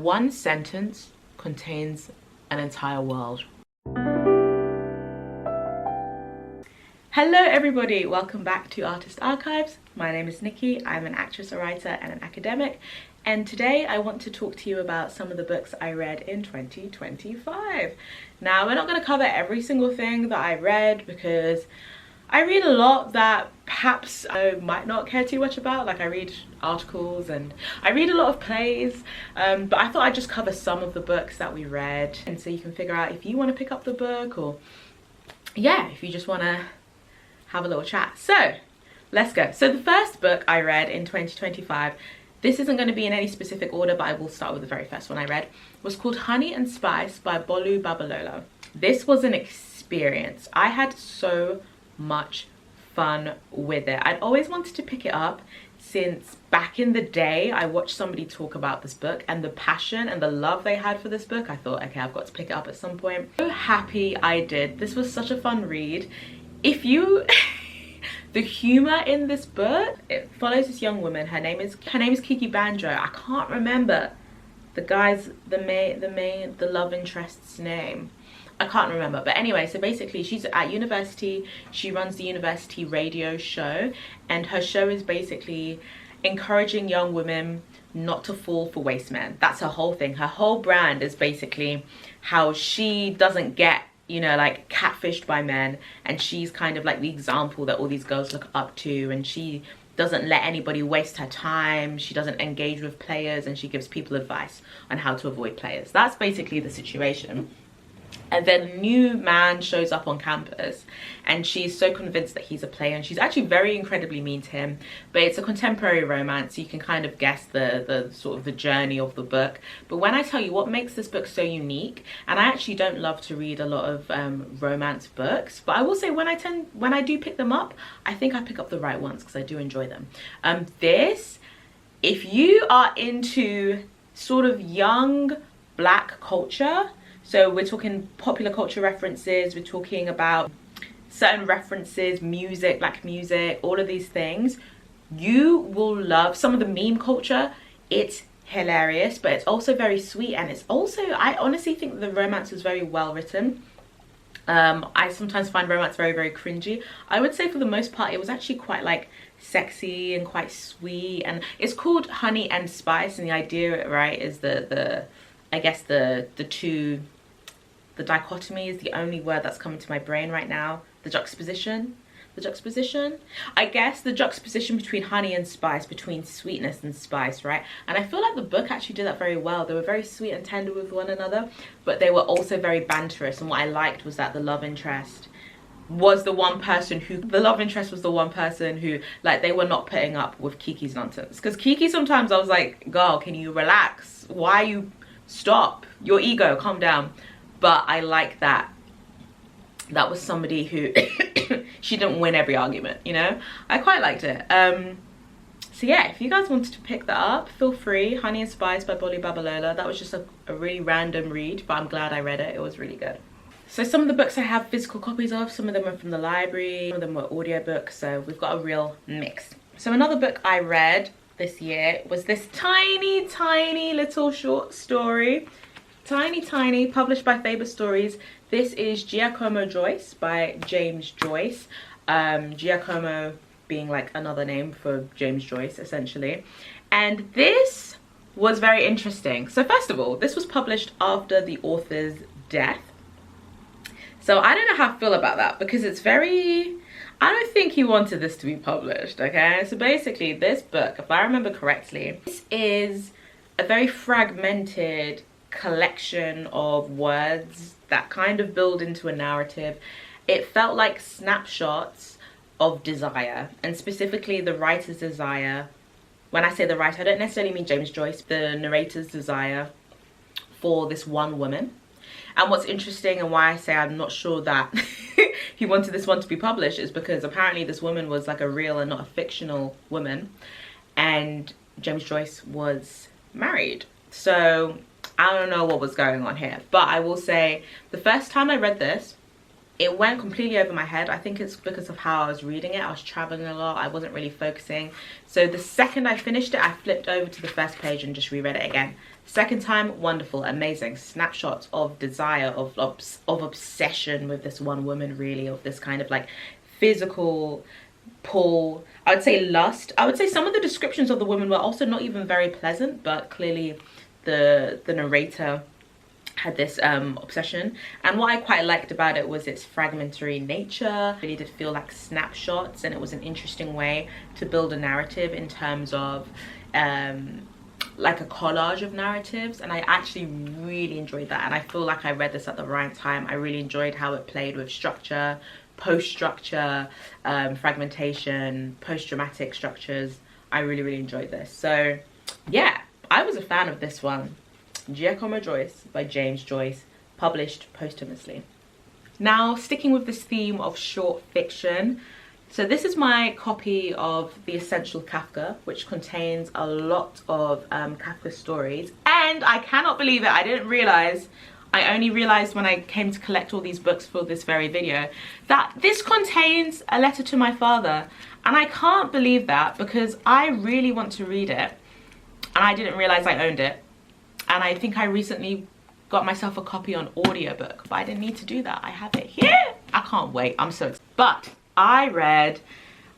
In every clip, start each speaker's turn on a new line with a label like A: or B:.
A: One sentence contains an entire world. Hello everybody, welcome back to Artist Archives. My name is Nikki. I'm an actress, a writer and an academic, and today I want to talk to you about some of the books I read in 2025. Now, we're not going to cover every single thing that I read because I read a lot that perhaps I might not care too much about. Like, I read articles and I read a lot of plays, but I thought I'd just cover some of the books that we read, and so you can figure out if you want to pick up the book, or yeah, if you just want to have a little chat. So let's go. So the first book I read in 2025, this isn't going to be in any specific order, but I will start with the very first one I read, was called Honey and Spice by Bolu Babalolo. This was an experience. I had so much fun with it. I'd always wanted to pick it up since back in the day. I watched somebody talk about this book and the passion and the love they had for this book. I thought, okay, I've got to pick it up at some point. So happy I did. This was such a fun read. If you the humor in this book, it follows this young woman. Her name is Kiki Banjo. I can't remember the love interest's name. I can't remember, but anyway, so basically she's at university. She runs the university radio show, and her show is basically encouraging young women not to fall for waste men. That's her whole thing. Her whole brand is basically how she doesn't get, you know, like, catfished by men, and she's kind of like the example that all these girls look up to, and she doesn't let anybody waste her time. She doesn't engage with players, and she gives people advice on how to avoid players. That's basically the situation. And then a new man shows up on campus, and she's so convinced that he's a player, and she's actually very incredibly mean to him. But it's a contemporary romance, so you can kind of guess the sort of the journey of the book. But when I tell you what makes this book so unique, and I actually don't love to read a lot of romance books, but I will say when I do pick them up, I think I pick up the right ones because I do enjoy them. If you are into sort of young black culture, so we're talking popular culture references, we're talking about certain references, music, black music, all of these things, you will love some of the meme culture. It's hilarious, but it's also very sweet, and it's also, I honestly think the romance is very well written. I sometimes find romance very, very cringy. I would say for the most part it was actually quite like sexy and quite sweet, and it's called Honey and Spice, and the idea, right, is I guess the dichotomy is the only word that's coming to my brain right now. The juxtaposition, I guess, the juxtaposition between honey and spice, between sweetness and spice, right? And I feel like the book actually did that very well. They were very sweet and tender with one another, but they were also very banterous. And what I liked was that the love interest was the one person who, like, they were not putting up with Kiki's nonsense. Because Kiki, sometimes I was like, girl, can you relax? Why you stop? Your ego, calm down. But I like that was somebody who she didn't win every argument, you know? I quite liked it. So yeah, if you guys wanted to pick that up, feel free. Honey and Spice by Bolu Babalolo. That was just a really random read, but I'm glad I read it. It was really good. So some of the books I have physical copies of, some of them are from the library, some of them were audiobooks, so we've got a real mix. So another book I read this year was this tiny little short story. Tiny, published by Faber Stories. This is Giacomo Joyce by James Joyce. Giacomo being like another name for James Joyce, essentially. And this was very interesting. So first of all, this was published after the author's death. So I don't know how I feel about that, because it's very, I don't think he wanted this to be published, okay? So basically this book, if I remember correctly, this is a very fragmented collection of words that kind of build into a narrative. It felt like snapshots of desire, and specifically the writer's desire. When I say the writer, I don't necessarily mean James Joyce, the narrator's desire for this one woman. And what's interesting, and why I say I'm not sure that he wanted this one to be published, is because apparently this woman was like a real and not a fictional woman, and James Joyce was married. So I don't know what was going on here, but I will say the first time I read this, it went completely over my head. I think it's because of how I was reading it. I was traveling a lot. I wasn't really focusing. So the second I finished it, I flipped over to the first page and just reread it again. Second time, wonderful, amazing. Snapshots of desire, of obsession with this one woman, really, of this kind of like physical pull. I would say lust. I would say some of the descriptions of the women were also not even very pleasant, but clearly the narrator had this obsession. And what I quite liked about it was its fragmentary nature. It really did feel like snapshots, and it was an interesting way to build a narrative in terms of like a collage of narratives. And I actually really enjoyed that, and I feel like I read this at the right time. I really enjoyed how it played with structure, post-structure, fragmentation, post-dramatic structures. I really enjoyed this. So yeah, I was a fan of this one. Giacomo Joyce by James Joyce, published posthumously. Now, sticking with this theme of short fiction, so this is my copy of The Essential Kafka, which contains a lot of Kafka stories. And I cannot believe it, I only realized when I came to collect all these books for this very video, that this contains a letter to my father. And I can't believe that, because I really want to read it, and I didn't realize I owned it. And I think I recently got myself a copy on audiobook, but I didn't need to do that. I have it here. I can't wait. I'm so excited. But I read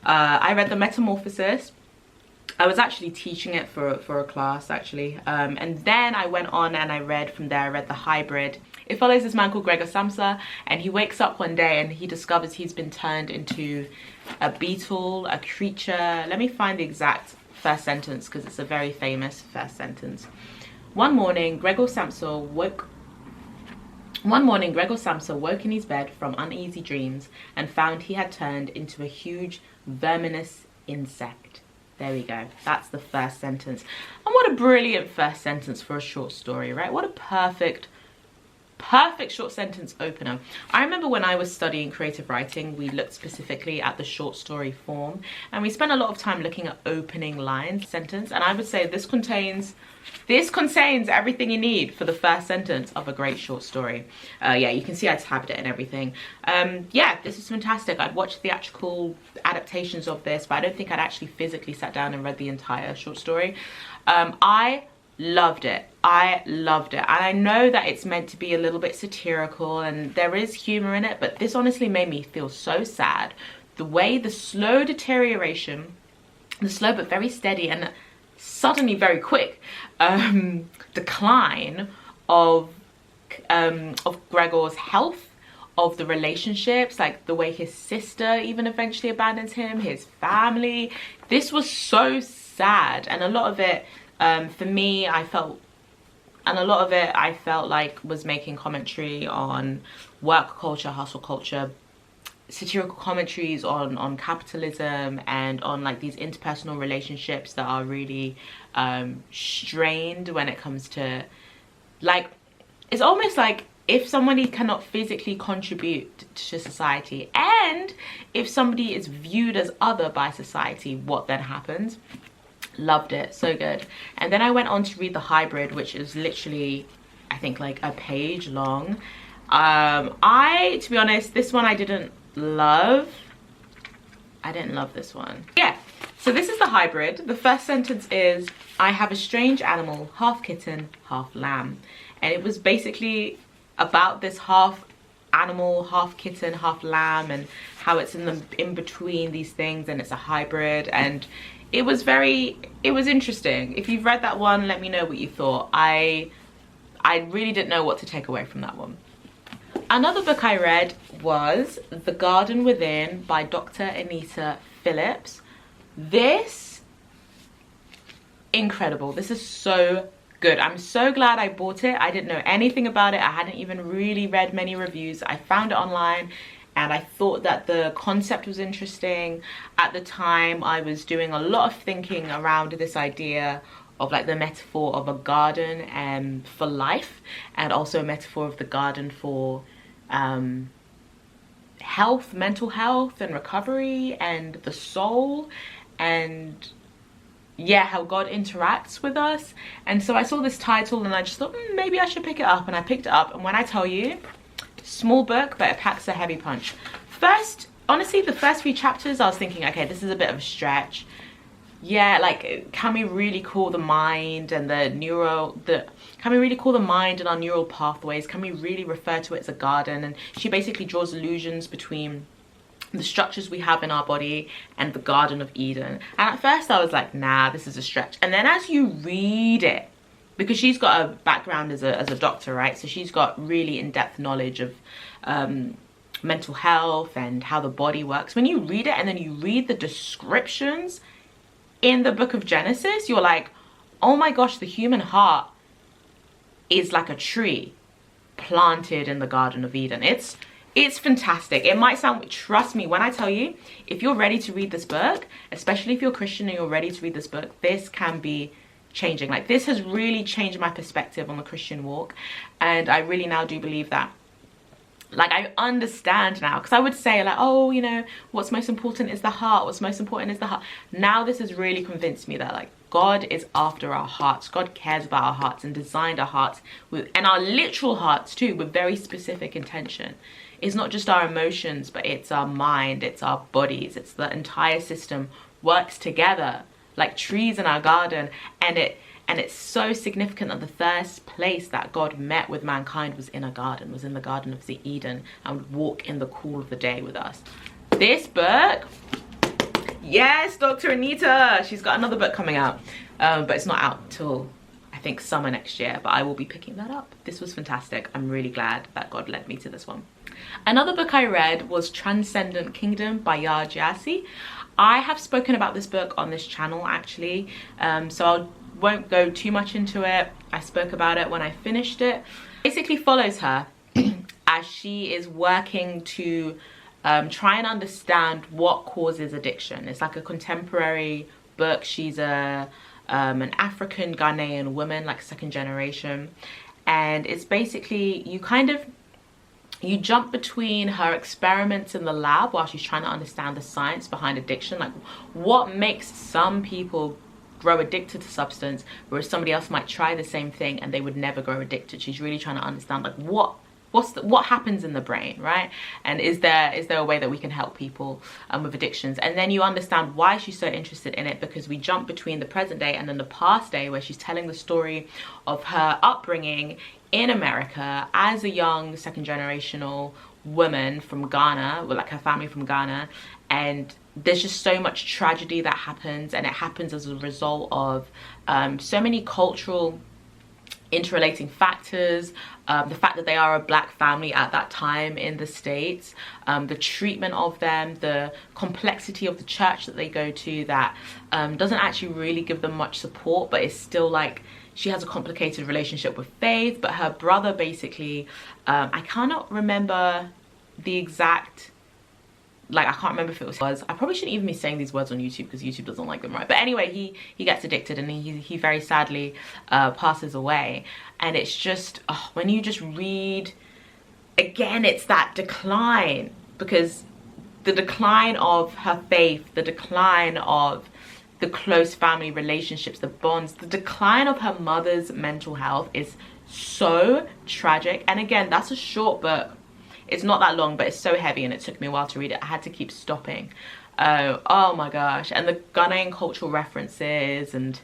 A: The Metamorphosis. I was actually teaching it for a class, actually. And then I went on and I read The Hybrid. It follows this man called Gregor Samsa, and he wakes up one day and he discovers he's been turned into a beetle, a creature. Let me find the exact first sentence, because it's a very famous first sentence. One morning, Gregor Samsa woke in his bed from uneasy dreams and found he had turned into a huge verminous insect. There we go. That's the first sentence. And what a brilliant first sentence for a short story, right? What a perfect short sentence opener. I remember when I was studying creative writing, we looked specifically at the short story form, and we spent a lot of time looking at opening lines, sentence, and I would say this contains everything you need for the first sentence of a great short story. Yeah, you can see I tabbed it and everything. Yeah, this is fantastic. I'd watched theatrical adaptations of this, but I don't think I'd actually physically sat down and read the entire short story. I loved it. And I know that it's meant to be a little bit satirical and there is humor in it, but this honestly made me feel so sad. The way the slow deterioration, the slow but very steady and suddenly very quick decline of Gregor's health, of the relationships, like the way his sister even eventually abandons him, his family. This was so sad, and a lot of it for me, I felt like was making commentary on work culture, hustle culture, satirical commentaries on capitalism, and on like these interpersonal relationships that are really strained when it comes to, like, it's almost like if somebody cannot physically contribute to society, and if somebody is viewed as other by society, what then happens? Loved it, so good. And then I went on to read The Hybrid, which is literally, I think, like a page long. To be honest, this one I didn't love this one. Yeah, so this is The Hybrid. The first sentence is, I have a strange animal, half kitten, half lamb. And it was basically about this half animal, half kitten, half lamb, and how it's in between these things, and it's a hybrid. And it was interesting. If you've read that one, let me know what you thought. I really didn't know what to take away from that one. Another book I read was The Garden Within by Dr. Anita Phillips. This, incredible. This is so good. I'm so glad I bought it. I didn't know anything about it. I hadn't even really read many reviews. I found it online, and I thought that the concept was interesting. At the time, I was doing a lot of thinking around this idea of like the metaphor of a garden for life, and also a metaphor of the garden for health, mental health and recovery, and the soul, and yeah, how God interacts with us. And so I saw this title and I just thought, maybe I should pick it up, and I picked it up. And when I tell you, Small book, but it packs a heavy punch. Honestly, the first few chapters I was thinking, okay, this is a bit of a stretch. Yeah, like, can we really call the mind and can we really call the mind and our neural pathways, can we really refer to it as a garden? And she basically draws allusions between the structures we have in our body and the Garden of Eden. And at first I was like, nah, this is a stretch. And then as you read it, because she's got a background as a doctor, right? So she's got really in-depth knowledge of mental health and how the body works. When you read it and then you read the descriptions in the book of Genesis, you're like, oh my gosh, the human heart is like a tree planted in the Garden of Eden. It's fantastic. It might sound, trust me when I tell you, if you're ready to read this book, especially if you're Christian and you're ready to read this book, this can be changing. Like, this has really changed my perspective on the Christian walk. And I really now do believe that, like, I understand now, because I would say like, oh, you know, what's most important is the heart, what's most important is the heart. Now this has really convinced me that, like, God is after our hearts. God cares about our hearts and designed our hearts and our literal hearts too, with very specific intention. It's not just our emotions, but it's our mind, it's our bodies, it's the entire system works together like trees in our garden. And it's so significant that the first place that God met with mankind was in a garden, was in the Garden of Eden, and would walk in the cool of the day with us. This book, yes, Dr. Anita, she's got another book coming out, but it's not out till I think summer next year, but I will be picking that up. This was fantastic. I'm really glad that God led me to this one. Another book I read was Transcendent Kingdom by Yaa Gyasi. I have spoken about this book on this channel actually, so I won't go too much into it. I spoke about it when I finished it. Basically follows her as she is working to try and understand what causes addiction. It's like a contemporary book. She's an African Ghanaian woman, like second generation, and it's basically you jump between her experiments in the lab while she's trying to understand the science behind addiction, like what makes some people grow addicted to substance, whereas somebody else might try the same thing and they would never grow addicted. She's really trying to understand, like, what happens in the brain, right? And is there a way that we can help people with addictions? And then you understand why she's so interested in it, because we jump between the present day and then the past day, where she's telling the story of her upbringing in America as a young second generational woman from Ghana, with like her family from Ghana. And there's just so much tragedy that happens, and it happens as a result of so many cultural interrelating factors, the fact that they are a black family at that time in the States, the treatment of them, the complexity of the church that they go to that doesn't actually really give them much support, but it's still like she has a complicated relationship with faith. But her brother basically, I cannot remember the exact, like, I can't remember if it was, I probably shouldn't even be saying these words on YouTube because YouTube doesn't like them, right? But anyway, he gets addicted, and he very sadly passes away. And it's just, when you just read, again, it's that decline, because the decline of her faith, the decline of the close family relationships, the bonds, the decline of her mother's mental health is so tragic. And again, that's a short book. It's not that long, but it's so heavy and it took me a while to read it. I had to keep stopping. Oh my gosh. And the Ghanaian cultural references, and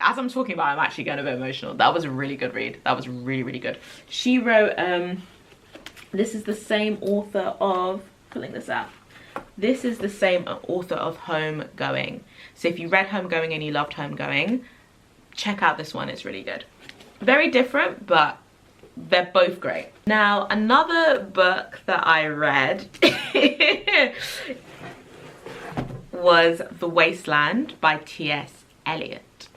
A: as I'm talking about, I'm actually getting a bit emotional. That was a really good read. That was really, really good. She wrote, this is the same author of, pulling this out. This is the same author of Homegoing. So if you read Homegoing and you loved Homegoing, check out this one. It's really good. Very different, but they're both great. Now, another book that I read was The Wasteland by T.S. Eliot.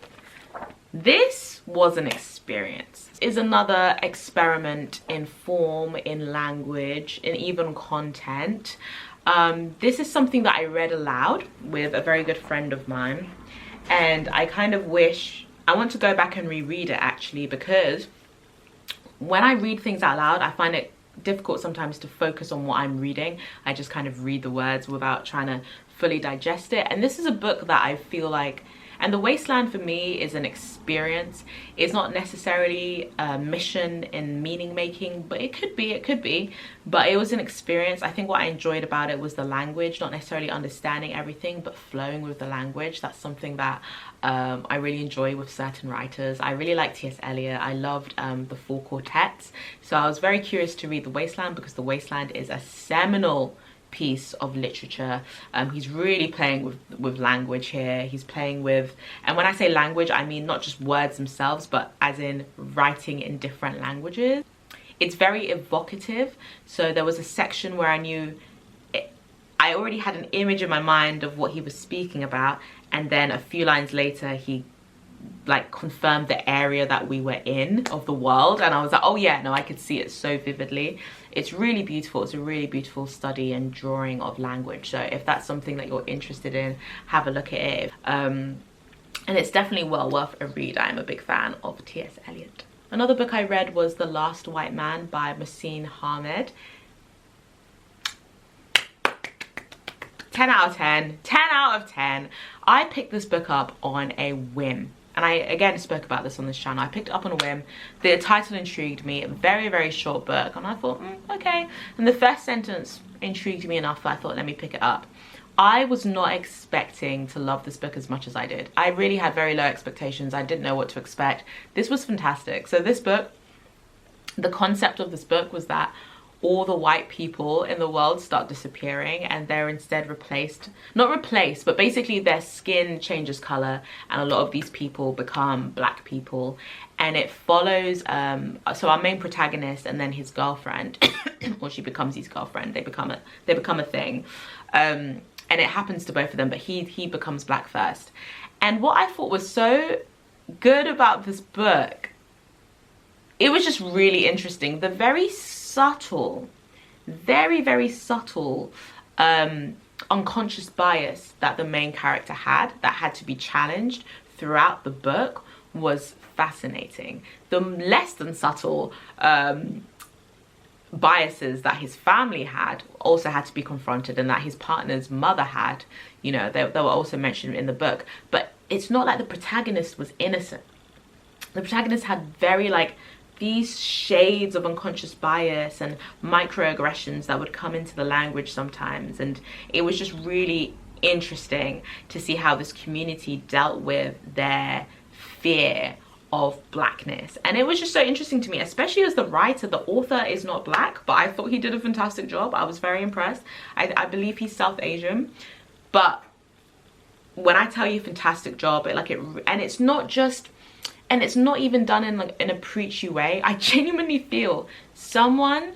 A: This was an experience. It's another experiment in form, in language, in even content. This is something that I read aloud with a very good friend of mine, and I kind of wish, I want to go back and reread it actually, because when I read things out loud, I find it difficult sometimes to focus on what I'm reading. I just kind of read the words without trying to fully digest it. And this is a book that I feel like, And the wasteland for me is an experience. It's not necessarily a mission in meaning making, but it could be, but it was an experience. I think what I enjoyed about it was the language, not necessarily understanding everything, but flowing with the language. That's something that I really enjoy with certain writers. I really like T.S. Eliot. I loved the Four Quartets. So I was very curious to read The Wasteland, because The Wasteland is a seminal piece of literature. He's really playing with language here. He's playing with, and when I say language, I mean not just words themselves, but as in writing in different languages. It's very evocative. So there was a section where I knew I already had an image in my mind of what he was speaking about, and then a few lines later he like confirmed the area that we were in of the world, and I was like, oh yeah, no, I could see it so vividly. It's really beautiful. It's a really beautiful study and drawing of language. So if that's something that you're interested in, have a look at it. And it's definitely well worth a read. I'm a big fan of T.S. Eliot. Another book I read was The Last White Man by Mohsin Hamid. 10 out of 10. 10 out of 10. I picked this book up on a whim. And I, again, spoke about this on this channel. I picked it up on a whim. The title intrigued me. A very, very short book. And I thought, okay. And the first sentence intrigued me enough that I thought, let me pick it up. I was not expecting to love this book as much as I did. I really had very low expectations. I didn't know what to expect. This was fantastic. So this book, the concept of this book was that all the white people in the world start disappearing, and they're instead replaced, not replaced, but basically their skin changes color, and a lot of these people become black people. And it follows so our main protagonist and then his girlfriend, or she becomes his girlfriend, they become a thing, and it happens to both of them, but he becomes black first. And what I thought was so good about this book, it was just really interesting. The very subtle, very, very subtle unconscious bias that the main character had, that had to be challenged throughout the book, was fascinating. The less than subtle biases that his family had also had to be confronted, and that his partner's mother had, you know, they were also mentioned in the book. But it's not like the protagonist was innocent. The protagonist had very, like, these shades of unconscious bias and microaggressions that would come into the language sometimes, and it was just really interesting to see how this community dealt with their fear of blackness. And it was just so interesting to me, especially as the writer. The author is not black, but I thought he did a fantastic job. I was very impressed. I believe he's South Asian, but when I tell you fantastic job, and it's not just, and it's not even done in like in a preachy way. I genuinely feel someone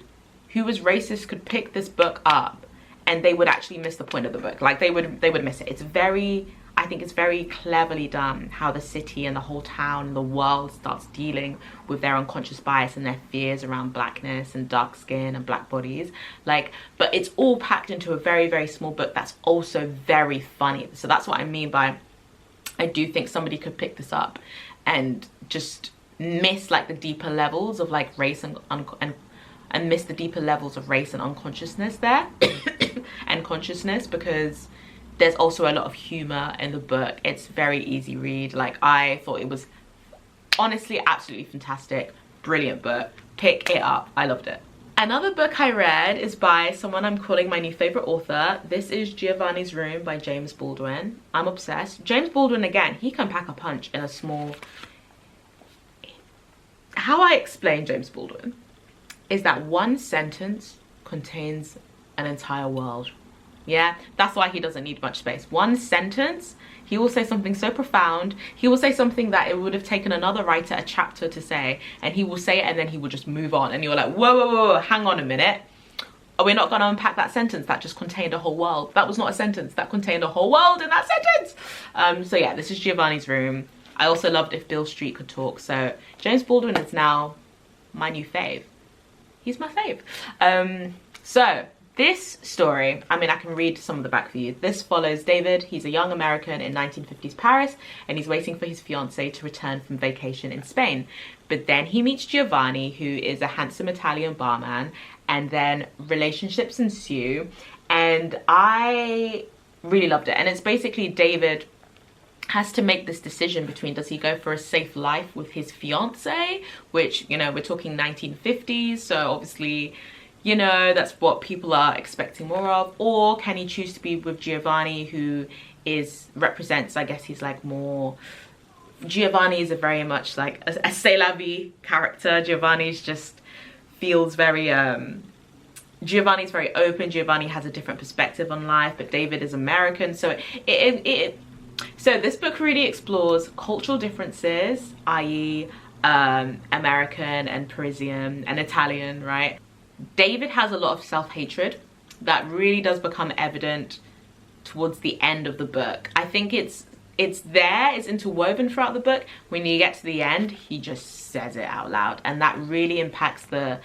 A: who was racist could pick this book up and they would actually miss the point of the book. Like they would miss it. It's very, I think it's very cleverly done how the city and the whole town and the world starts dealing with their unconscious bias and their fears around blackness and dark skin and black bodies. Like, but it's all packed into a very, very small book that's also very funny. So that's what I mean by, I do think somebody could pick this up and just miss like the deeper levels of like race and miss the deeper levels of race and unconsciousness there and consciousness, because there's also a lot of humor in the book. It's very easy read. Like, I thought it was honestly absolutely fantastic. Brilliant book. Pick it up. I loved it. Another book I read is by someone I'm calling my new favorite author. This is Giovanni's Room by James Baldwin. I'm obsessed. James Baldwin, again, he can pack a punch in a small... How I explain James Baldwin is that one sentence contains an entire world. Yeah, that's why he doesn't need much space. One sentence, he will say something so profound. He will say something that it would have taken another writer a chapter to say, and he will say it and then he will just move on. And you're like, whoa, whoa, whoa, hang on a minute. We're not going to unpack that sentence that just contained a whole world. That was not a sentence. That contained a whole world in that sentence. So yeah, this is Giovanni's Room. I also loved If Beale Street Could Talk. So James Baldwin is now my new fave. He's my fave. So this story, I mean, I can read some of the back for you. This follows David. He's a young American in 1950s Paris, and he's waiting for his fiancée to return from vacation in Spain. But then he meets Giovanni, who is a handsome Italian barman, and then relationships ensue. And I really loved it. And it's basically David has to make this decision between, does he go for a safe life with his fiance, which, you know, we're talking 1950s, so obviously, you know, that's what people are expecting more of, or can he choose to be with Giovanni, who represents, I guess he's like more, Giovanni is a very much like a c'est la vie character. Giovanni's just feels very Giovanni's very open. Giovanni has a different perspective on life, but David is American, so so this book really explores cultural differences, i.e. American and Parisian and Italian, right? David has a lot of self-hatred that really does become evident towards the end of the book. I think it's interwoven throughout the book. When you get to the end, he just says it out loud, and that really impacts the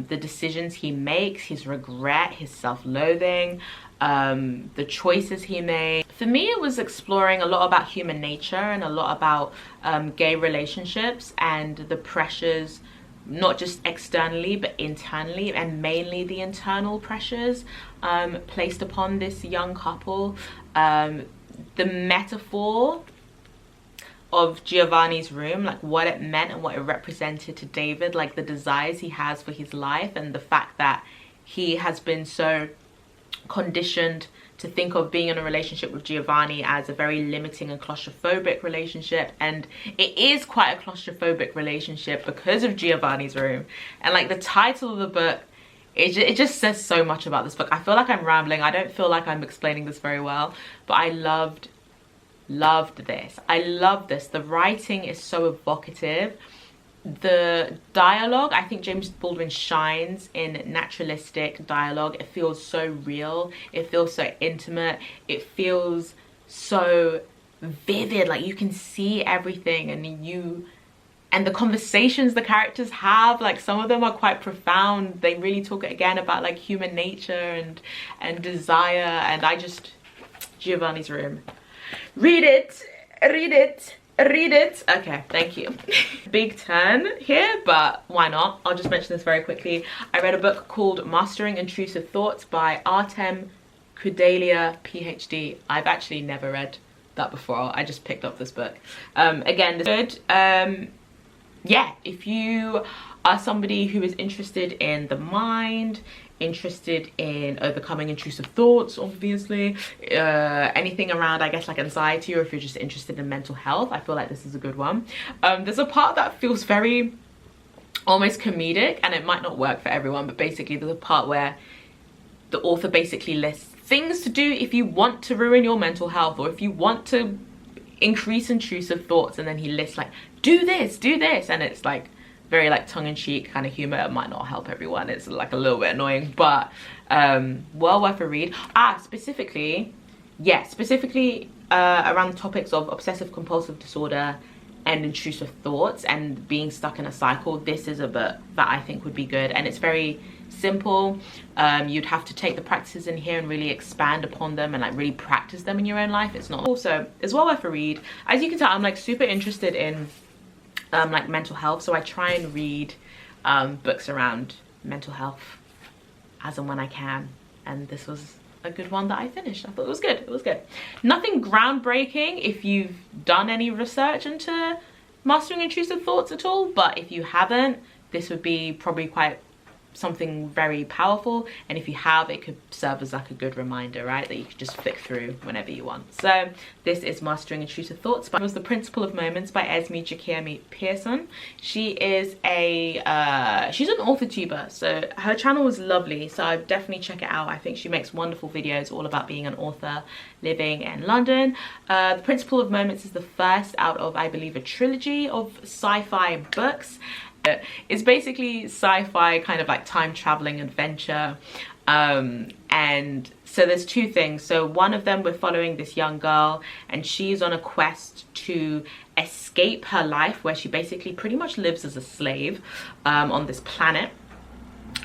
A: decisions he makes, his regret, his self-loathing, the choices he made. For me, it was exploring a lot about human nature and a lot about gay relationships and the pressures, not just externally but internally, and mainly the internal pressures placed upon this young couple. The metaphor of Giovanni's room, like what it meant and what it represented to David, like the desires he has for his life, and the fact that he has been so conditioned to think of being in a relationship with Giovanni as a very limiting and claustrophobic relationship, and it is quite a claustrophobic relationship because of Giovanni's room. And like the title of the book, it just says so much about this book. I feel like I'm rambling. I don't feel like I'm explaining this very well, but I loved this. I love this. The writing is so evocative. The dialogue, I think James Baldwin shines in naturalistic dialogue. It feels so real. It feels so intimate. It feels so vivid. Like you can see everything, and the conversations the characters have, like some of them are quite profound. They really talk again about like human nature and desire, and Giovanni's room. Read it. Okay, thank you. Big turn here, but why not? I'll just mention this very quickly. I read a book called Mastering Intrusive Thoughts by Artem Kudelia, PhD. I've actually never read that before. I just picked up this book. Again, this is good. Yeah, if you are somebody who is interested in the mind, interested in overcoming intrusive thoughts, obviously, anything around, I guess, like anxiety, or if you're just interested in mental health, I feel like this is a good one. There's a part that feels very almost comedic, and it might not work for everyone, but basically there's a part where the author basically lists things to do if you want to ruin your mental health, or if you want to increase intrusive thoughts, and then he lists like, do this, and it's like very like tongue-in-cheek kind of humor. It might not help everyone. It's like a little bit annoying, but well worth a read. Specifically around the topics of obsessive compulsive disorder and intrusive thoughts and being stuck in a cycle. This is a book that I think would be good, and it's very simple. You'd have to take the practices in here and really expand upon them and like really practice them in your own life. It's not also, it's well worth a read. As you can tell, I'm like super interested in like mental health, so I try and read books around mental health as and when I can, and this was a good one that I finished. I thought it was good. It was good. Nothing groundbreaking if you've done any research into mastering intrusive thoughts at all, but if you haven't, this would be probably quite something very powerful, and if you have, it could serve as like a good reminder, right, that you could just flick through whenever you want. So this is Mastering Intrusive Thoughts. It was The Principle of Moments by Esme Jakemi Pearson. She is she's an author tuber, so her channel is lovely, so I'd definitely check it out. I think she makes wonderful videos all about being an author living in London. The Principle of Moments is the first out of, I believe, a trilogy of sci-fi books. It's basically sci-fi kind of like time traveling adventure, and so there's two things. So one of them, we're following this young girl, and she's on a quest to escape her life where she basically pretty much lives as a slave on this planet,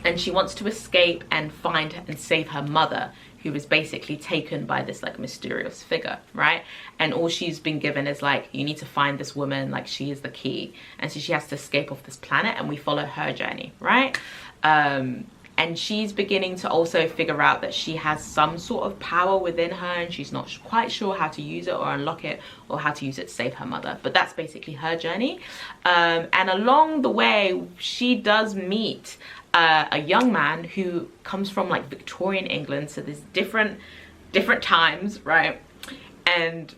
A: and she wants to escape and find and save her mother, who was basically taken by this like mysterious figure, right? And all she's been given is like, you need to find this woman, like she is the key. And so she has to escape off this planet, and we follow her journey, right? And and she's beginning to also figure out that she has some sort of power within her, and she's not quite sure how to use it or unlock it, or how to use it to save her mother. But that's basically her journey. And along the way, she does meet a young man who comes from like Victorian England, so there's different times, right? And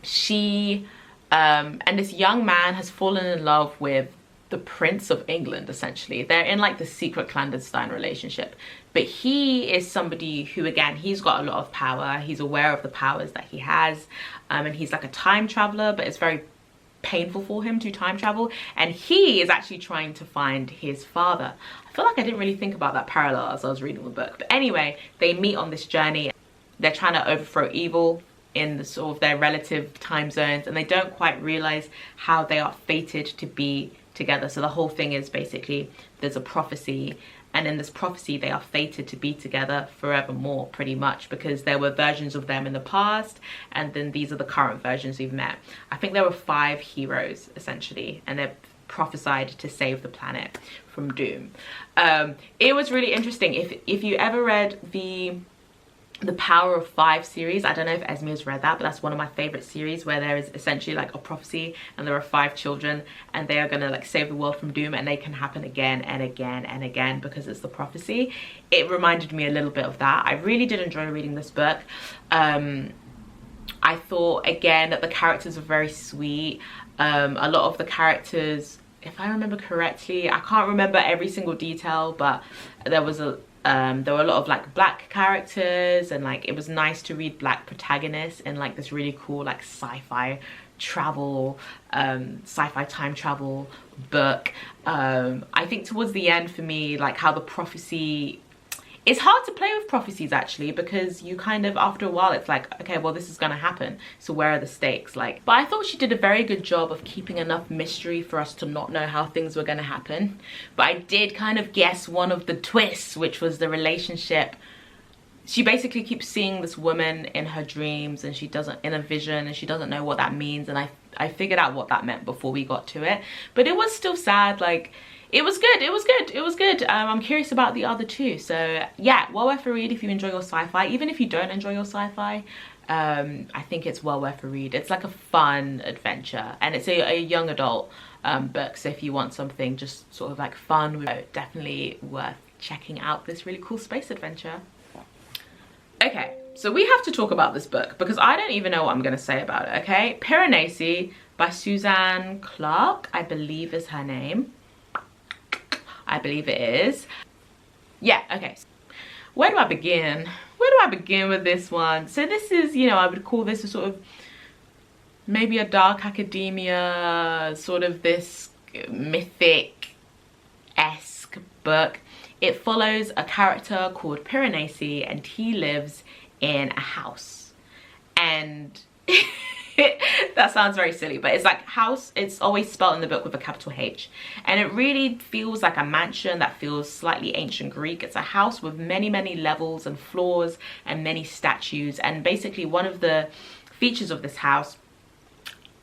A: she and this young man has fallen in love with the Prince of England. Essentially, they're in like the secret clandestine relationship, but he is somebody who, again, he's got a lot of power. He's aware of the powers that he has, and he's like a time traveler, but it's very painful for him to time travel, and he is actually trying to find his father. I feel like I didn't really think about that parallel as I was reading the book, but anyway, they meet on this journey. They're trying to overthrow evil in the sort of their relative time zones, and they don't quite realize how they are fated to be together. So the whole thing is basically there's a prophecy, and in this prophecy they are fated to be together forevermore, pretty much, because there were versions of them in the past, and then these are the current versions we've met. I think there were 5 heroes essentially, and they're prophesied to save the planet from doom. It was really interesting. If you ever read the Power of 5 series, I don't know if Esme has read that, but that's one of my favorite series, where there is essentially like a prophecy and there are 5 children and they are gonna like save the world from doom, and they can happen again and again and again because it's the prophecy. It reminded me a little bit of that. I really did enjoy reading this book. I thought, again, that the characters were very sweet. A lot of the characters, if I remember correctly, I can't remember every single detail, but there were a lot of like black characters, and like it was nice to read black protagonists in like this really cool like sci-fi travel, sci-fi time travel book. I think towards the end, for me, like how the prophecy, it's hard to play with prophecies actually, because you kind of, after a while, it's like, okay, well, this is gonna happen, so where are the stakes? Like, but I thought she did a very good job of keeping enough mystery for us to not know how things were gonna happen. But I did kind of guess one of the twists, which was the relationship. She basically keeps seeing this woman in her dreams, and she doesn't, in a vision, and she doesn't know what that means, and I figured out what that meant before we got to it. But it was still sad. Like, it was good, it was good, it was good. I'm curious about the other 2. So yeah, well worth a read if you enjoy your sci-fi. Even if you don't enjoy your sci-fi, I think it's well worth a read. It's like a fun adventure, and it's a young adult book, so if you want something just sort of like fun, definitely worth checking out this really cool space adventure. Okay, so we have to talk about this book because I don't even know what I'm gonna say about it, okay? Piranesi by Suzanne Clark, I believe is her name. I believe it is. Yeah, okay. Where do I begin? Where do I begin with this one? So this is, you know, I would call this a sort of maybe a dark academia, sort of this mythic-esque book. It follows a character called Piranesi, and he lives in a house. And that sounds very silly, but it's like house, it's always spelled in the book with a capital H, and it really feels like a mansion that feels slightly ancient Greek. It's a house with many levels and floors and many statues, and basically one of the features of this house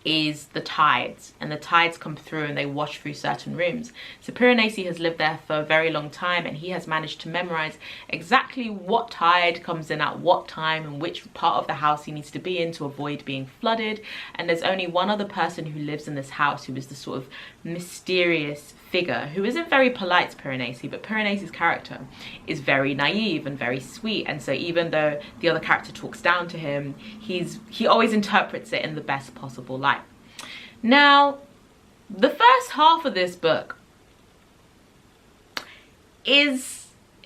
A: is the tides, and the tides come through and they wash through certain rooms. So Piranesi has lived there for a very long time, and he has managed to memorize exactly what tide comes in at what time and which part of the house he needs to be in to avoid being flooded. And there's only one other person who lives in this house, who is the sort of mysterious figure who isn't very polite to Piranesi, but Piranesi's character is very naive and very sweet, and so even though the other character talks down to him, he always interprets it in the best possible light. Now, the first half of this book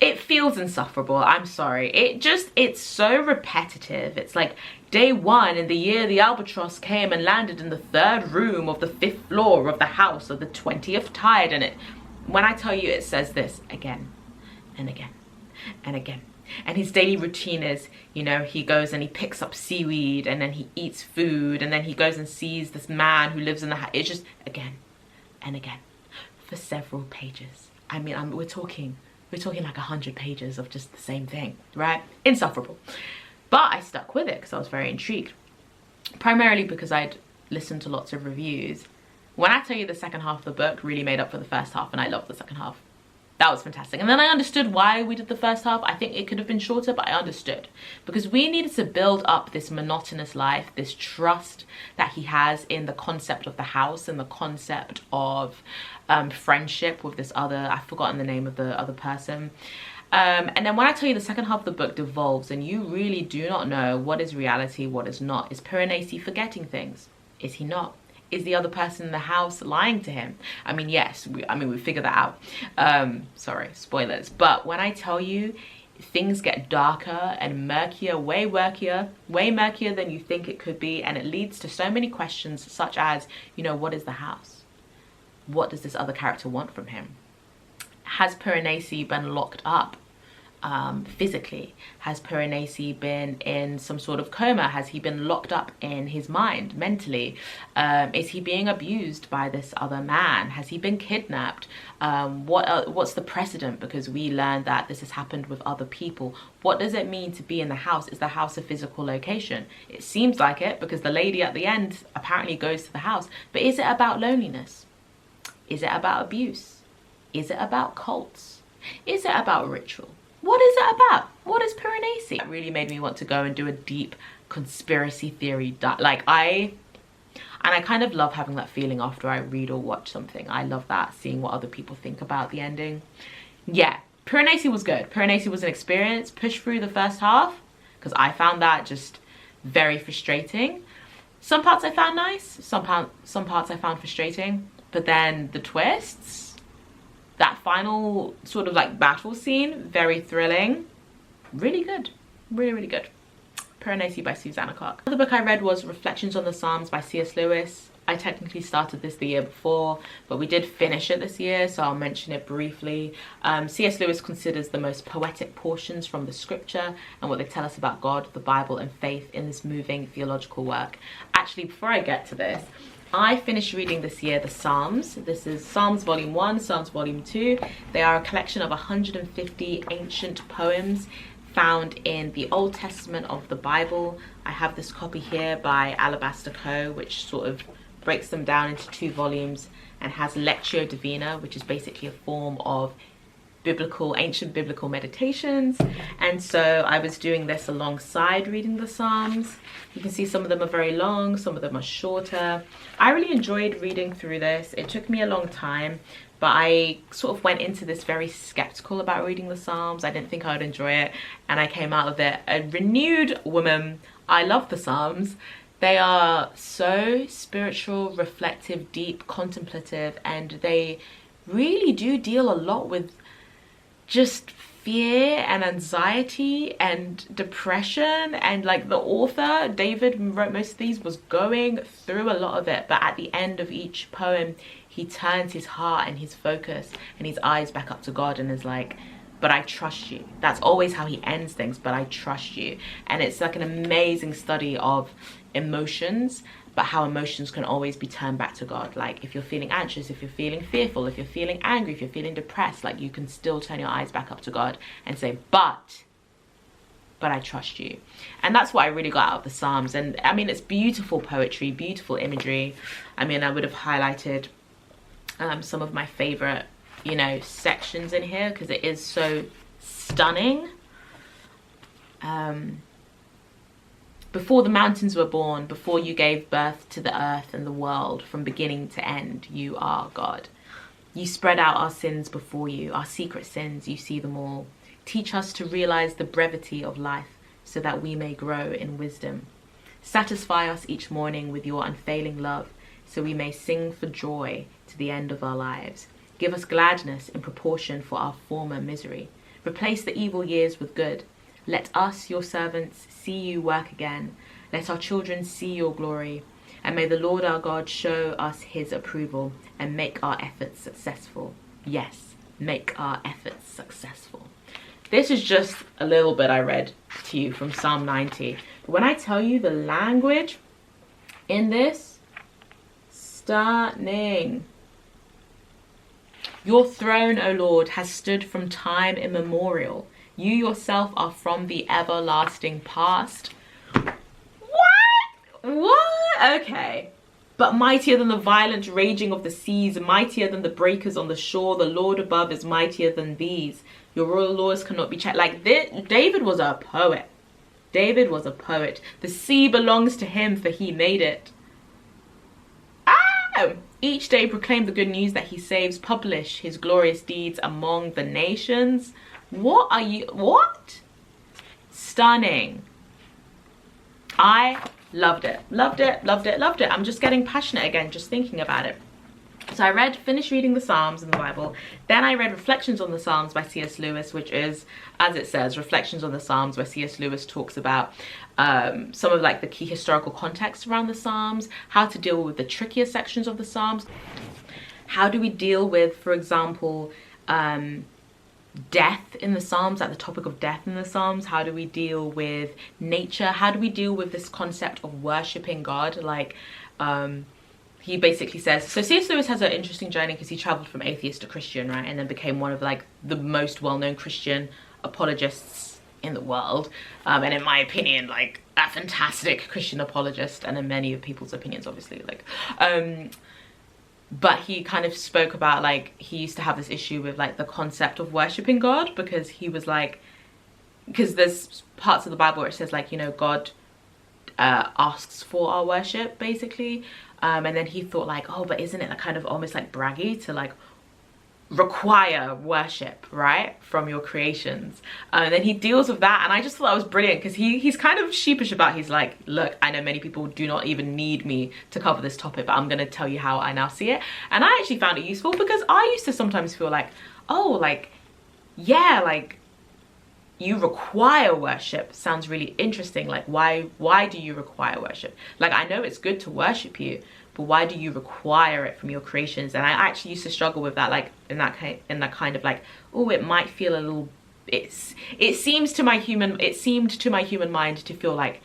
A: it feels insufferable. I'm sorry. It's so repetitive. It's like day 1 in the year the albatross came and landed in the 3rd room of the 5th floor of the house of the 20th tide. And when I tell you, it says this again and again and again. And his daily routine is, you know, he goes and he picks up seaweed, and then he eats food, and then he goes and sees this man who lives in the house. It's just again and again for several pages. I mean, we're talking like 100 pages of just the same thing, right? Insufferable. But I stuck with it because I was very intrigued. Primarily because I'd listened to lots of reviews. When I tell you the second half of the book really made up for the first half, and I loved the second half. That was fantastic. And then I understood why we did the first half. I think it could have been shorter, but I understood. Because we needed to build up this monotonous life, this trust that he has in the concept of the house and the concept of friendship with this other, I've forgotten the name of the other person. And then when I tell you the second half of the book devolves and you really do not know what is reality, what is not. Is Piranesi forgetting things? Is he not? Is the other person in the house lying to him? I mean, yes, we figured that out. Sorry, spoilers. But when I tell you, things get darker and murkier, way murkier than you think it could be. And it leads to so many questions such as, you know, what is the house? What does this other character want from him? Has Piranesi been locked up? Physically? Has Piranesi been in some sort of coma? Has he been locked up in his mind mentally? Is he being abused by this other man? Has he been kidnapped? What's the precedent? Because we learned that this has happened with other people. What does it mean to be in the house? Is the house a physical location? It seems like it, because the lady at the end apparently goes to the house. But is it about loneliness? Is it about abuse? Is it about cults? Is it about ritual? What is it about? What is Piranesi? It really made me want to go and do a deep conspiracy theory. I kind of love having that feeling after I read or watch something. I love that, seeing what other people think about the ending. Yeah, Piranesi was good. Piranesi was an experience. Push through the first half, because I found that just very frustrating. Some parts I found nice. Some parts I found frustrating. But then the twists, that final sort of like battle scene, very thrilling. Really good. Really good. Piranesi by Susanna Clarke. Another book I read was Reflections on the Psalms by C.S. Lewis. I technically started this the year before, but we did finish it this year, so I'll mention it briefly. C.S. Lewis considers the most poetic portions from the scripture and what they tell us about God, the Bible, and faith in this moving theological work. Actually, before I get to this, I finished reading this year the Psalms. This is Psalms Volume 1, Psalms Volume 2. They are a collection of 150 ancient poems found in the Old Testament of the Bible. I have this copy here by Alabaster Co., which sort of breaks them down into 2 volumes and has Lectio Divina, which is basically a form of ancient biblical meditations. And so I was doing this alongside reading the Psalms. You can see some of them are very long, some of them are shorter. I really enjoyed reading through this. It took me a long time, but I sort of went into this very skeptical about reading the Psalms. I didn't think I would enjoy it, and I came out of it a renewed woman. I love the Psalms. They are so spiritual, reflective, deep, contemplative, and they really do deal a lot with just fear and anxiety and depression. And like the author, David, who wrote most of these, was going through a lot of it, but at the end of each poem he turns his heart and his focus and his eyes back up to God and is like, but I trust you. That's always how he ends things, but I trust you. And it's like an amazing study of emotions, but how emotions can always be turned back to God. Like if you're feeling anxious, if you're feeling fearful, if you're feeling angry, if you're feeling depressed, like you can still turn your eyes back up to God and say, but I trust you. And that's what I really got out of the Psalms. And I mean, it's beautiful poetry, beautiful imagery. I mean, I would have highlighted some of my favorite, you know, sections in here because it is so stunning. Before the mountains were born, before you gave birth to the earth and the world, from beginning to end, you are God. You spread out our sins before you, our secret sins, you see them all. Teach us to realize the brevity of life so that we may grow in wisdom. Satisfy us each morning with your unfailing love so we may sing for joy to the end of our lives. Give us gladness in proportion for our former misery. Replace the evil years with good. Let us, your servants, see you work again. Let our children see your glory. And may the Lord our God show us his approval and make our efforts successful. Yes, make our efforts successful. This is just a little bit I read to you from Psalm 90. But when I tell you the language in this, stunning. Your throne, O Lord, has stood from time immemorial. You yourself are from the everlasting past. What? Okay. But mightier than the violent raging of the seas, mightier than the breakers on the shore, the Lord above is mightier than these. Your royal laws cannot be checked. Like this, David was a poet. David was a poet. The sea belongs to him, for he made it. Each day proclaim the good news that he saves. Publish his glorious deeds among the nations. What? Stunning. I loved it. Loved it, loved it, loved it. I'm just getting passionate again just thinking about it. So I finished reading the Psalms in the Bible. Then I read Reflections on the Psalms by C.S. Lewis, which is, as it says, Reflections on the Psalms, where C.S. Lewis talks about some of like the key historical context around the Psalms, how to deal with the trickier sections of the Psalms. How do we deal with, for example, death in the Psalms, like the topic of death in the Psalms? How do we deal with nature? How do we deal with this concept of worshipping God? Like, he basically says, so C.S. Lewis has an interesting journey because he traveled from atheist to Christian, right? And then became one of like the most well-known Christian apologists in the world. And in my opinion, like a fantastic Christian apologist, and in many of people's opinions, obviously, like, but he kind of spoke about like, he used to have this issue with like the concept of worshipping God, because he was like, because there's parts of the Bible where it says like, you know, God asks for our worship, basically. And then he thought like, oh, but isn't it kind of almost like braggy to like require worship, right, from your creations? And then he deals with that, and I just thought that was brilliant, because he's kind of sheepish about, he's like, look, I know many people do not even need me to cover this topic, but I'm going to tell you how I now see it. And I actually found it useful, because I used to sometimes feel like, oh, like, yeah, like, you require worship sounds really interesting. Like, why do you require worship? Like, I know it's good to worship you, but why do you require it from your creations? And I actually used to struggle with that, like in that kind of like, oh, it might feel a little, it seemed to my human mind to feel like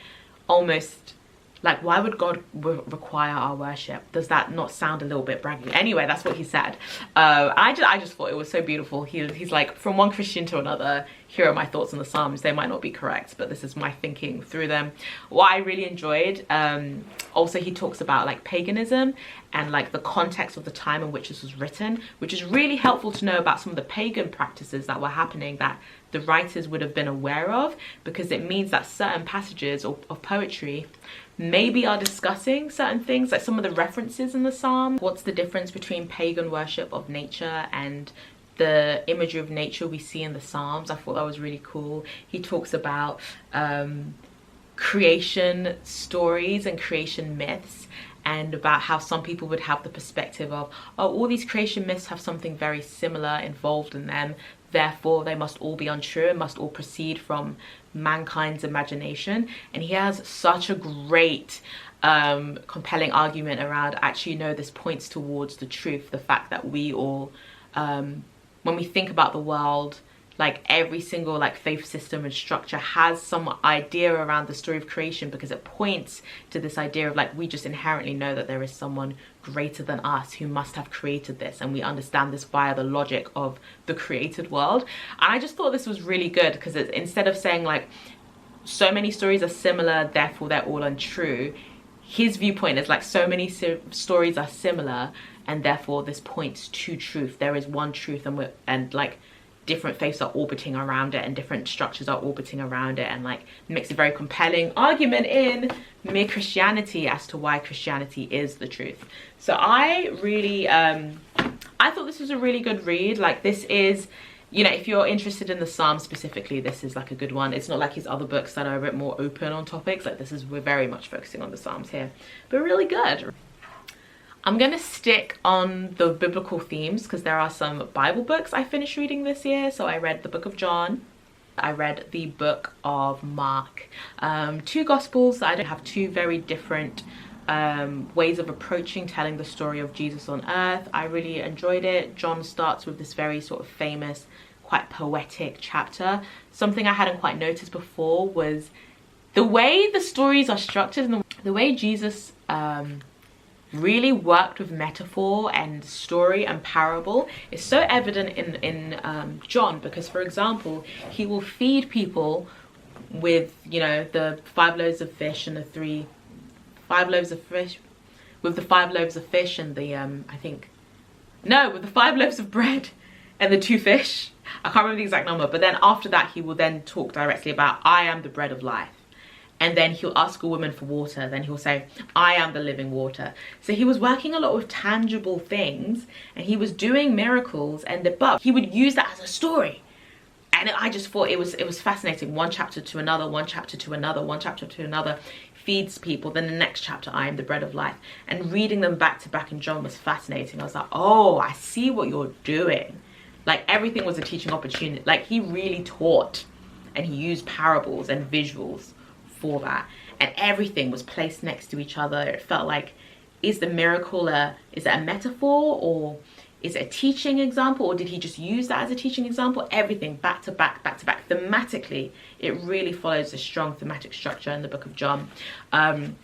A: almost like, why would God require our worship? Does that not sound a little bit braggy? Anyway, that's what he said. I just thought it was so beautiful. He's like, from one Christian to another, here are my thoughts on the Psalms. They might not be correct, but this is my thinking through them. What I really enjoyed, also he talks about like paganism and like the context of the time in which this was written, which is really helpful to know about some of the pagan practices that were happening that the writers would have been aware of, because it means that certain passages of poetry maybe are discussing certain things, like some of the references in the Psalm. What's the difference between pagan worship of nature and the imagery of nature we see in the Psalms? I thought that was really cool. He talks about creation stories and creation myths, and about how some people would have the perspective of, oh, all these creation myths have something very similar involved in them, therefore they must all be untrue and must all proceed from mankind's imagination. And he has such a great compelling argument around, actually, no, this points towards the truth, the fact that we all, when we think about the world, like every single like faith system and structure has some idea around the story of creation, because it points to this idea of like, we just inherently know that there is someone greater than us who must have created this, and we understand this via the logic of the created world. And I just thought this was really good, because instead of saying like, so many stories are similar, therefore they're all untrue, his viewpoint is like, so many stories are similar, and therefore this points to truth. There is one truth, and like different faiths are orbiting around it, and different structures are orbiting around it, and like makes a very compelling argument in mere Christianity as to why Christianity is the truth. So I really I thought this was a really good read. Like, this is, you know, if you're interested in the Psalms specifically, this is like a good one. It's not like his other books that are a bit more open on topics. Like, we're very much focusing on the Psalms here, but really good. I'm gonna stick on the biblical themes, because there are some Bible books I finished reading this year. So I read the book of John, I read the book of Mark, two gospels. I don't have two very different ways of approaching telling the story of Jesus on earth. I really enjoyed it. John starts with this very sort of famous, quite poetic chapter. Something I hadn't quite noticed before was the way the stories are structured, and the way Jesus really worked with metaphor and story and parable is so evident in John, because, for example, he will feed people with, you know, the 5 loaves of fish and the 5 loaves of fish with the 5 loaves of fish and the with the 5 loaves of bread and the 2 fish. I can't remember the exact number, but then after that he will then talk directly about, I am the bread of life. And then he'll ask a woman for water. Then he'll say, I am the living water. So he was working a lot with tangible things, and he was doing miracles, but he would use that as a story. And I just thought it was fascinating. One chapter to another, one chapter to another, one chapter to another. Feeds people. Then the next chapter, I am the bread of life. And reading them back to back in John was fascinating. I was like, oh, I see what you're doing. Like, everything was a teaching opportunity. Like, he really taught, and he used parables and visuals for that, and everything was placed next to each other. It felt like, is the miracle is it a metaphor, or is it a teaching example, or did he just use that as a teaching example? Everything back to back, back to back. Thematically, it really follows a strong thematic structure in the book of John. And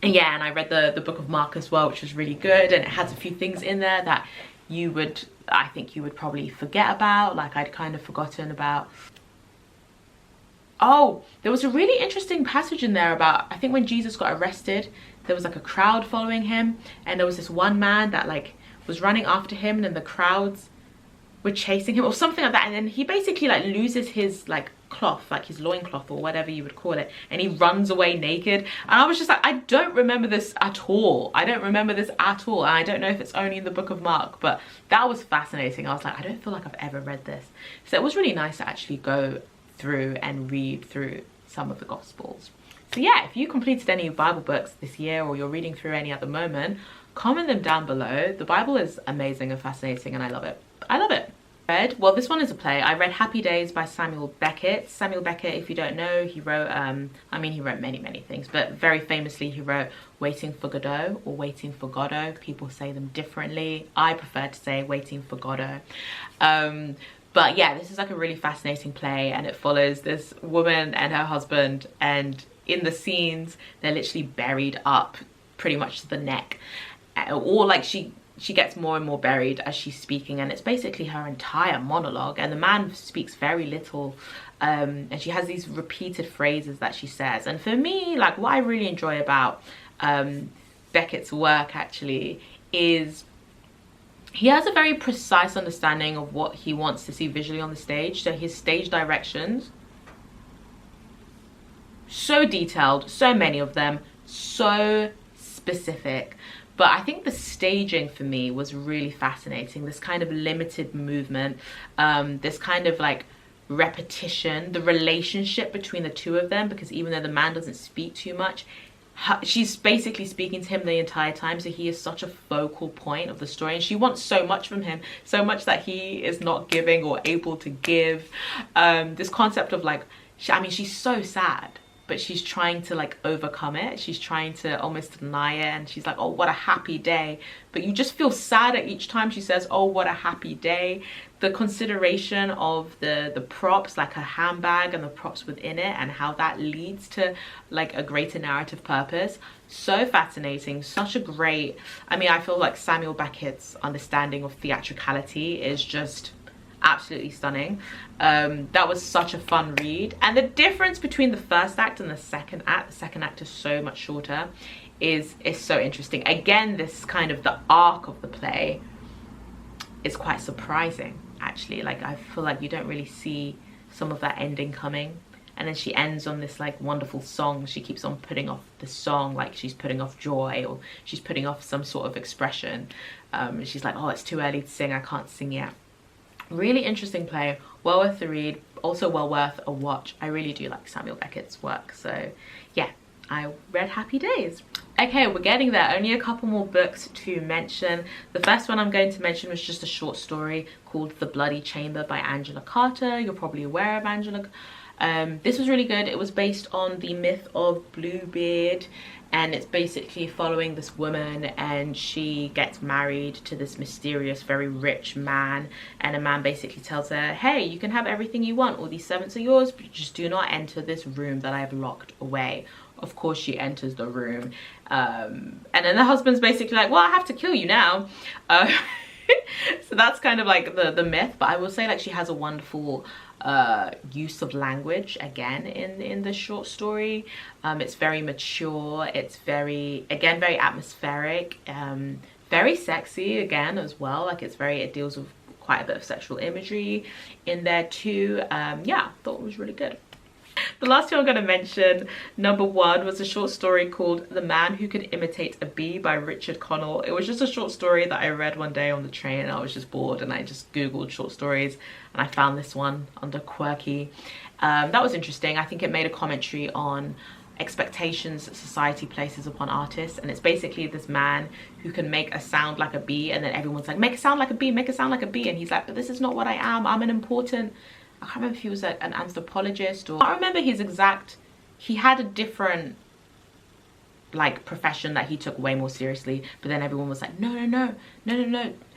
A: yeah, and I read the book of Mark as well, which was really good, and it has a few things in there that I think you would probably forget about, like I'd kind of forgotten about. Oh, there was a really interesting passage in there about, I think when Jesus got arrested, there was like a crowd following him, and there was this one man that like was running after him, and then the crowds were chasing him or something like that, and then he basically like loses his like cloth, like his loincloth or whatever you would call it, and he runs away naked. And I was just like, I don't remember this at all. I don't remember this at all. And I don't know if it's only in the book of Mark, but that was fascinating. I was like, I don't feel like I've ever read this. So it was really nice to actually go through and read through some of the Gospels. So yeah, if you completed any Bible books this year, or you're reading through any at the moment, comment them down below. The Bible is amazing and fascinating, and I love it. I love it. Well, this one is a play. I read Happy Days by Samuel Beckett. Samuel Beckett, if you don't know, he wrote, he wrote many things, but very famously he wrote Waiting for Godot or Waiting for Godot. People say them differently. I prefer to say Waiting for Godot. But yeah, this is like a really fascinating play, and it follows this woman and her husband, and in the scenes, they're literally buried up pretty much to the neck. Or like she gets more and more buried as she's speaking, and it's basically her entire monologue, and the man speaks very little, and she has these repeated phrases that she says. And for me, like, what I really enjoy about Beckett's work actually is he has a very precise understanding of what he wants to see visually on the stage. So his stage directions, so detailed, so many of them, so specific. But I think the staging for me was really fascinating. This kind of limited movement, this kind of like repetition, the relationship between the two of them, because even though the man doesn't speak too much, she's basically speaking to him the entire time. So he is such a focal point of the story, and she wants so much from him, so much that he is not giving or able to give. This concept of like, she's so sad, but she's trying to like overcome it. She's trying to almost deny it, and she's like, oh, what a happy day. But you just feel sad at each time she says, oh, what a happy day. The consideration of the props, like her handbag and the props within it, and how that leads to like a greater narrative purpose. So fascinating. Such a great, I feel like Samuel Beckett's understanding of theatricality is just absolutely stunning. That was such a fun read, and the difference between the first act and the second act is so much shorter, is so interesting. Again, this kind of the arc of the play is quite surprising actually. Like, I feel like you don't really see some of that ending coming, and then she ends on this like wonderful song. She keeps on putting off the song, like she's putting off joy, or she's putting off some sort of expression. And she's like, oh, it's too early to sing, I can't sing yet. Really interesting play, well worth the read, also well worth a watch. I really do like Samuel Beckett's work. So yeah, I read Happy Days. Okay, we're getting there. Only a couple more books to mention. The first one I'm going to mention was just a short story called The Bloody Chamber by Angela Carter. You're probably aware of Angela. This was really good. It was based on the myth of Bluebeard, and it's basically following this woman, and she gets married to this mysterious, very rich man, and a man basically tells her, hey, you can have everything you want, all these servants are yours, but just do not enter this room that I have locked away. Of course she enters the room, and then the husband's basically like, well, I have to kill you now. So So that's kind of like the myth, but I will say like she has a wonderful use of language again in the short story. It's very mature, it's very, again, very atmospheric, very sexy again as well. Like it deals with quite a bit of sexual imagery in there too. Yeah, thought it was really good. The last two I'm going to mention, number one, was a short story called The Man Who Could Imitate a Bee by Richard Connell. It was just a short story that I read one day on the train, and I was just bored, and I just googled short stories and I found this one under quirky. That was interesting. I think it made a commentary on expectations that society places upon artists, and it's basically this man who can make a sound like a bee, and then everyone's like, make a sound like a bee, make a sound like a bee, and he's like, but this is not what I am. I'm an important, I can't remember if he was an anthropologist, or I can't remember his exact, he had a different like profession that he took way more seriously, but then everyone was like, no,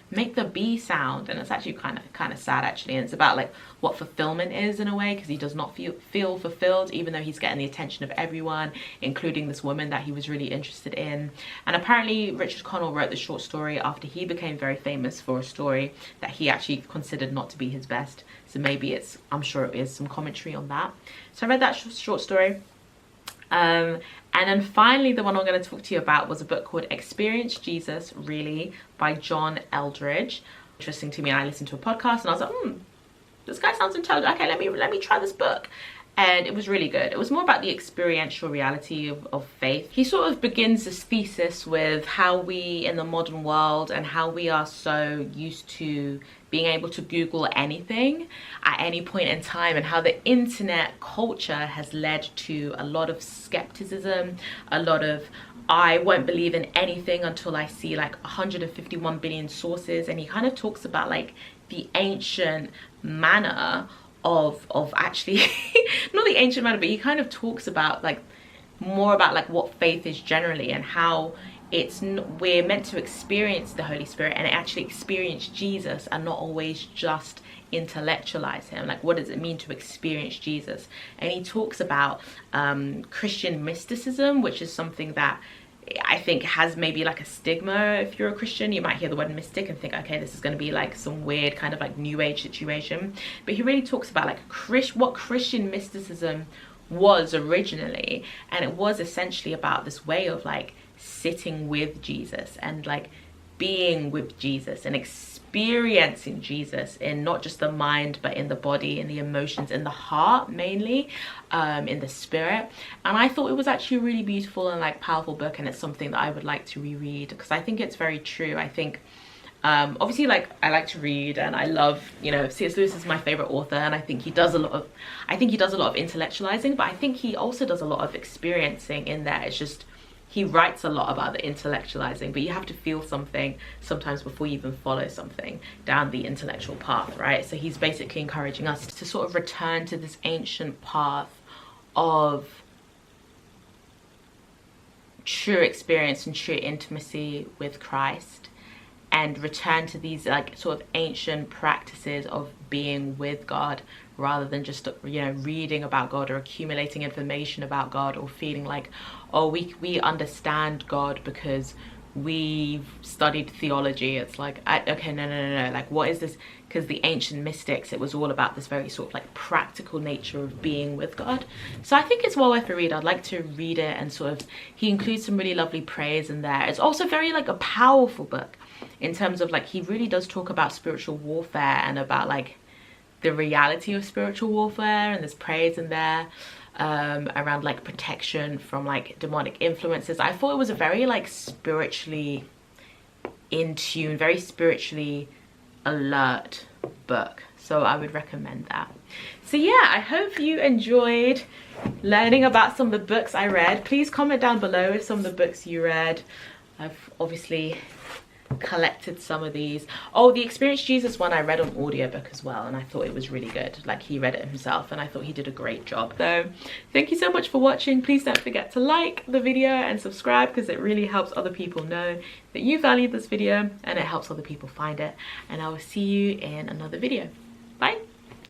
A: make the bee sound. And it's actually kind of sad actually, and it's about like what fulfillment is in a way, because he does not feel fulfilled, even though he's getting the attention of everyone, including this woman that he was really interested in. And apparently Richard Connell wrote the short story after he became very famous for a story that he actually considered not to be his best. So maybe it's, I'm sure it is some commentary on that. So I read that short story. And then finally, the one I'm going to talk to you about was a book called Experience Jesus Really by John Eldredge. Interesting to me. I listened to a podcast and I was like, this guy sounds intelligent. Okay, let me try this book. And it was really good. It was more about the experiential reality of faith. He sort of begins this thesis with how we in the modern world, and how we are so used to being able to Google anything at any point in time, and how the internet culture has led to a lot of skepticism, a lot of, I won't believe in anything until I see like 151 billion sources. And he kind of talks about like the ancient manner of actually not the ancient manner, but he kind of talks about like more about like what faith is generally, and how we're meant to experience the Holy Spirit and actually experience Jesus, and not always just intellectualize him. Like, what does it mean to experience Jesus? And he talks about Christian mysticism, which is something that I think has maybe like a stigma. If you're a Christian, you might hear the word mystic and think, okay, this is going to be like some weird kind of like new age situation. But he really talks about like what Christian mysticism was originally, and it was essentially about this way of like sitting with Jesus and like being with Jesus and experiencing Jesus in not just the mind, but in the body, in the emotions, in the heart mainly, in the spirit. And I thought it was actually a really beautiful and like powerful book, and it's something that I would like to reread, because I think it's very true. I think obviously, like, I like to read and I love, you know, C.S. Lewis is my favorite author, and I think he does a lot of intellectualizing, but I think he also does a lot of experiencing in there. It's just, he writes a lot about the intellectualizing, but you have to feel something sometimes before you even follow something down the intellectual path, right? So he's basically encouraging us to sort of return to this ancient path of true experience and true intimacy with Christ, and return to these like sort of ancient practices of being with God, rather than just, you know, reading about God or accumulating information about God, or feeling like, oh, we understand God because we've studied theology. It's like, okay, no, like, what is this? Because the ancient mystics, it was all about this very sort of like practical nature of being with God. So I think it's well worth a read. I'd like to read it, and sort of, he includes some really lovely prayers in there. It's also very like a powerful book in terms of like, he really does talk about spiritual warfare and about like the reality of spiritual warfare, and there's prayers in there around like protection from like demonic influences. I thought it was a very like spiritually in tune, very spiritually alert book, so I would recommend that. So yeah, I hope you enjoyed learning about some of the books I read. Please comment down below if some of the books you read. I've obviously collected some of these. Oh, the Experience Jesus one I read on audiobook as well, and I thought it was really good. Like, he read it himself and I thought he did a great job. So thank you so much for watching. Please don't forget to like the video and subscribe, because it really helps other people know that you value this video, and it helps other people find it. And I will see you in another video.